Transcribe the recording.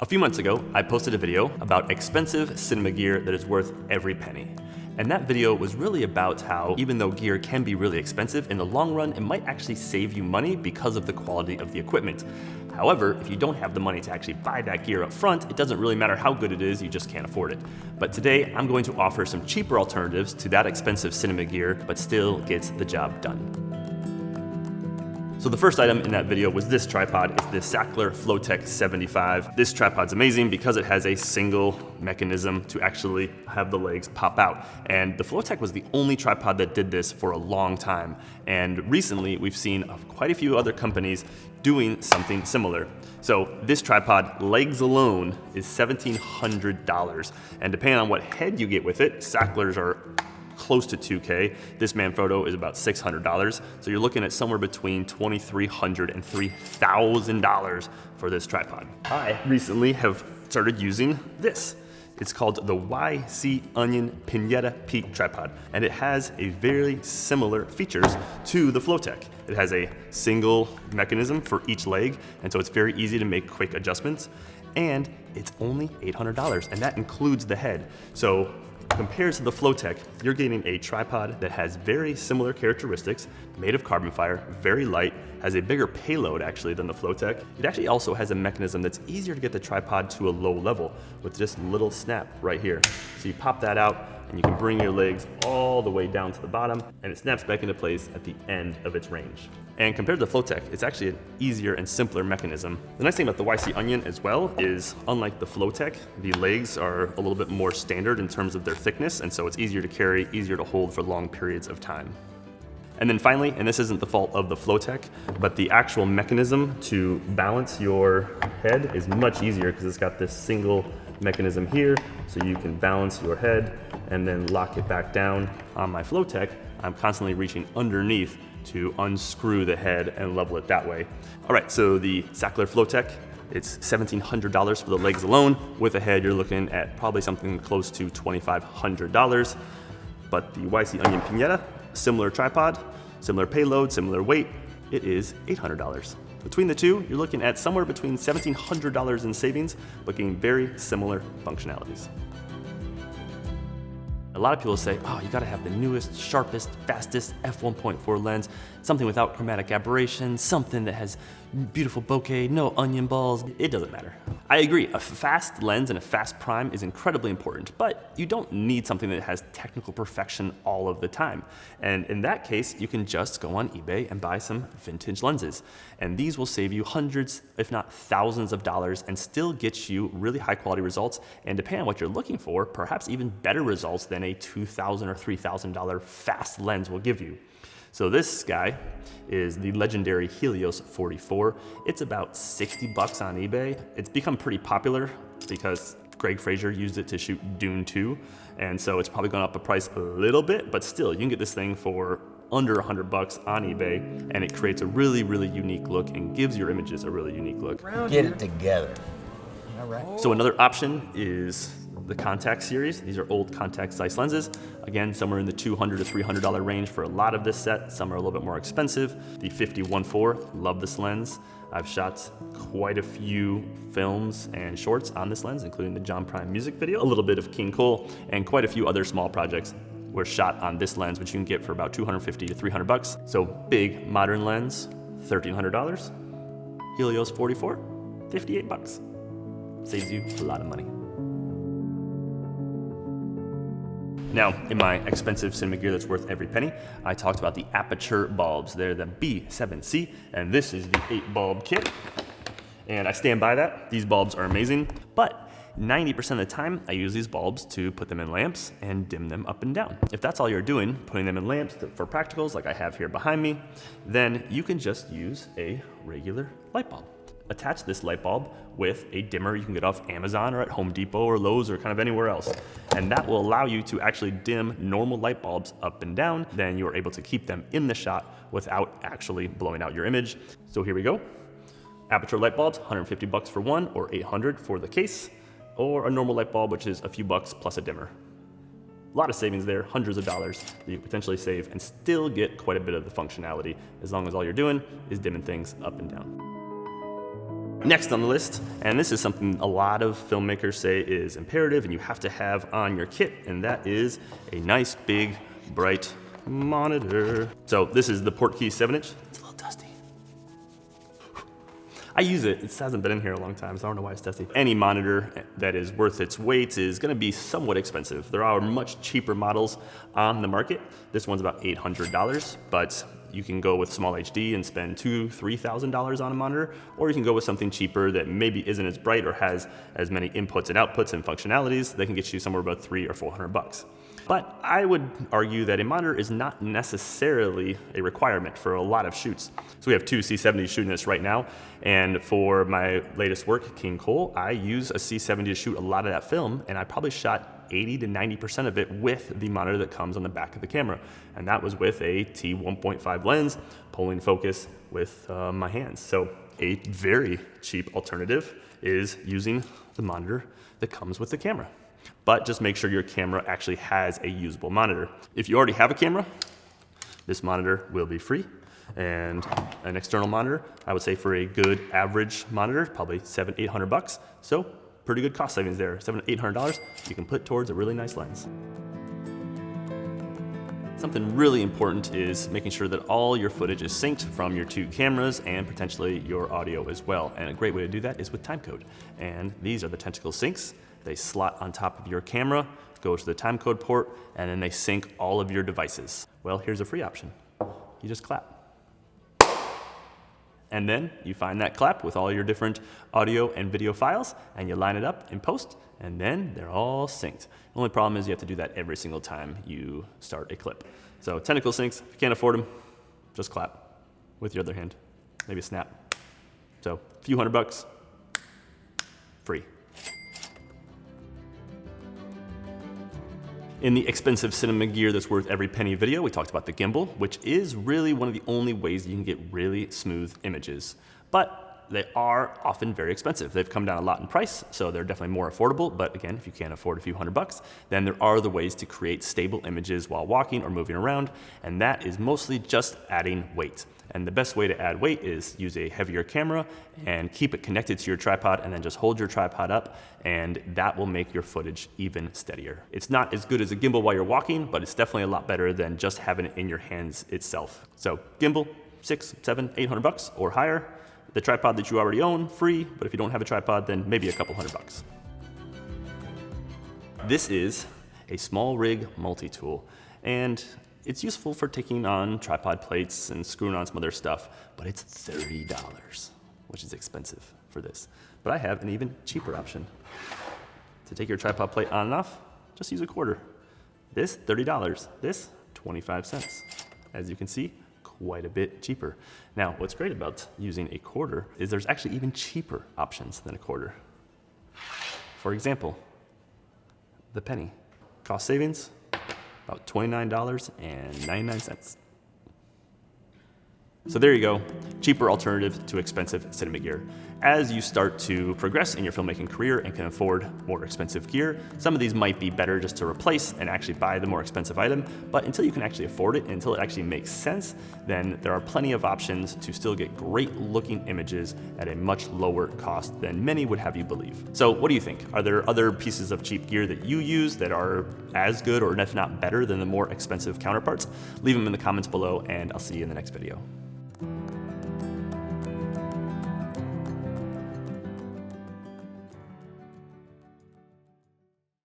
A few months ago, I posted a video about expensive cinema gear that is worth every penny. And that video was really about how even though gear can be really expensive, in the long run, it might actually save you money because of the quality of the equipment. However, if you don't have the money to actually buy that gear up front, it doesn't really matter how good it is, you just can't afford it. But today, I'm going to offer some cheaper alternatives to that expensive cinema gear, but still gets the job done. So the first item in that video was this tripod. It's the Sachtler Flowtech 75. This tripod's amazing because it has a single mechanism to actually have the legs pop out. And the Flowtech was the only tripod that did this for a long time. And recently we've seen quite a few other companies doing something similar. So this tripod, legs alone, is $1,700. And depending on what head you get with it, Sachtlers are close to $2K. This Manfrotto is about $600. So you're looking at somewhere between $2,300 and $3,000 for this tripod. I recently have started using this. It's called the YC Onion Pinetta Peak Tripod, and it has a very similar features to the Flowtech. It has a single mechanism for each leg, and so it's very easy to make quick adjustments, and it's only $800, and that includes the head. So compared to the Flowtech, you're getting a tripod that has very similar characteristics, made of carbon fiber, very light, has a bigger payload actually than the Flowtech. It actually also has a mechanism that's easier to get the tripod to a low level with this little snap right here. So you pop that out and you can bring your legs all the way down to the bottom and it snaps back into place at the end of its range. And compared to the Flowtech, it's actually an easier and simpler mechanism. The nice thing about the YC Onion as well is, unlike the Flowtech, the legs are a little bit more standard in terms of their thickness, and so it's easier to carry, easier to hold for long periods of time. And then finally, and this isn't the fault of the Flowtech, but the actual mechanism to balance your head is much easier because it's got this single mechanism here, so you can balance your head and then lock it back down. On my Flowtech, I'm constantly reaching underneath to unscrew the head and level it that way. All right, so the Sachtler Flowtech, it's $1,700 for the legs alone. With a head, you're looking at probably something close to $2,500. But the YC Onion Pinetta, similar tripod, similar payload, similar weight, it is $800. Between the two, you're looking at somewhere between $1,700 in savings, but getting very similar functionalities. A lot of people say, oh, you gotta have the newest, sharpest, fastest f1.4 lens, something without chromatic aberration, something that has beautiful bokeh, no onion balls. It doesn't matter. I agree, a fast lens and a fast prime is incredibly important, but you don't need something that has technical perfection all of the time. And in that case, you can just go on eBay and buy some vintage lenses. And these will save you hundreds, if not thousands of dollars and still get you really high quality results. And depending on what you're looking for, perhaps even better results than a $2,000 or $3,000 fast lens will give you. So this guy is the legendary Helios 44. It's about 60 bucks on eBay. It's become pretty popular because Greg Fraser used it to shoot Dune 2. And so it's probably gone up a price a little bit, but still you can get this thing for under 100 bucks on eBay, and it creates a really, really unique look and gives your images a really unique look. Get it together. All right. So another option is the Contax series. These are old Contax Zeiss lenses. Again, somewhere in the $200 to $300 range for a lot of this set. Some are a little bit more expensive. The 50-1.4, love this lens. I've shot quite a few films and shorts on this lens, including the John Prine music video, a little bit of King Cole, and quite a few other small projects were shot on this lens, which you can get for about $250 to $300. So big modern lens, $1,300. Helios 44, 58 bucks. Saves you a lot of money. Now, in my expensive cinema gear that's worth every penny, I talked about the Aputure bulbs. They're the B7C, and this is the 8-bulb kit. And I stand by that. These bulbs are amazing, but 90% of the time, I use these bulbs to put them in lamps and dim them up and down. If that's all you're doing, putting them in lamps for practicals like I have here behind me, then you can just use a regular light bulb. Attach this light bulb with a dimmer you can get off Amazon or at Home Depot or Lowe's or kind of anywhere else. And that will allow you to actually dim normal light bulbs up and down. Then you're able to keep them in the shot without actually blowing out your image. So here we go. Aputure light bulbs, 150 bucks for one or 800 for the case, or a normal light bulb, which is a few bucks plus a dimmer. A lot of savings there, hundreds of dollars that you potentially save and still get quite a bit of the functionality as long as all you're doing is dimming things up and down. Next on the list, and this is something a lot of filmmakers say is imperative and you have to have on your kit, and that is a nice big bright monitor. So this is the Portkey 7-inch. It's a little dusty. I use it. It hasn't been in here a long time, so I don't know why it's dusty. Any monitor that is worth its weight is going to be somewhat expensive. There are much cheaper models on the market. This one's about $800, but you can go with small HD and spend $2,000 to $3,000 on a monitor, or you can go with something cheaper that maybe isn't as bright or has as many inputs and outputs and functionalities. They can get you somewhere about $300 or $400. But I would argue that a monitor is not necessarily a requirement for a lot of shoots. So we have two C70s shooting this right now, and for my latest work, King Cole, I use a C70 to shoot a lot of that film, and I probably shot 80 to 90% of it with the monitor that comes on the back of the camera. And that was with a T1.5 lens, pulling focus with my hands. So a very cheap alternative is using the monitor that comes with the camera. But just make sure your camera actually has a usable monitor. If you already have a camera, this monitor will be free. And an external monitor, I would say for a good average monitor, probably $700 to $800. So pretty good cost savings there. $700 to $800 you can put towards a really nice lens. Something really important is making sure that all your footage is synced from your two cameras and potentially your audio as well. And a great way to do that is with timecode. And these are the Tentacle syncs. They slot on top of your camera, go to the timecode port, and then they sync all of your devices. Well, here's a free option. You just clap. And then you find that clap with all your different audio and video files, and you line it up in post, and then they're all synced. The only problem is you have to do that every single time you start a clip. So Tentacle syncs, if you can't afford them, just clap with your other hand, maybe snap. So a few $100, free. In the expensive cinema gear that's worth every penny video, we talked about the gimbal, which is really one of the only ways you can get really smooth images. But they are often very expensive. They've come down a lot in price, so they're definitely more affordable. But again, if you can't afford a few $100, then there are other ways to create stable images while walking or moving around, and that is mostly just adding weight. And the best way to add weight is use a heavier camera and keep it connected to your tripod, and then just hold your tripod up, and that will make your footage even steadier. It's not as good as a gimbal while you're walking, but it's definitely a lot better than just having it in your hands itself. So gimbal, $600, $700, $800 or higher. The tripod that you already own, free, but if you don't have a tripod, then maybe a couple $100. This is a small rig multi-tool, and it's useful for taking on tripod plates and screwing on some other stuff, but it's $30, which is expensive for this. But I have an even cheaper option. To take your tripod plate on and off, just use a quarter. This, $30. This, 25 cents. As you can see, quite a bit cheaper. Now, what's great about using a quarter is there's actually even cheaper options than a quarter. For example, the penny. Cost savings, about $29.99. So there you go, cheaper alternative to expensive cinema gear. As you start to progress in your filmmaking career and can afford more expensive gear, some of these might be better just to replace and actually buy the more expensive item, but until you can actually afford it, until it actually makes sense, then there are plenty of options to still get great looking images at a much lower cost than many would have you believe. So what do you think? Are there other pieces of cheap gear that you use that are as good or if not better than the more expensive counterparts? Leave them in the comments below, and I'll see you in the next video.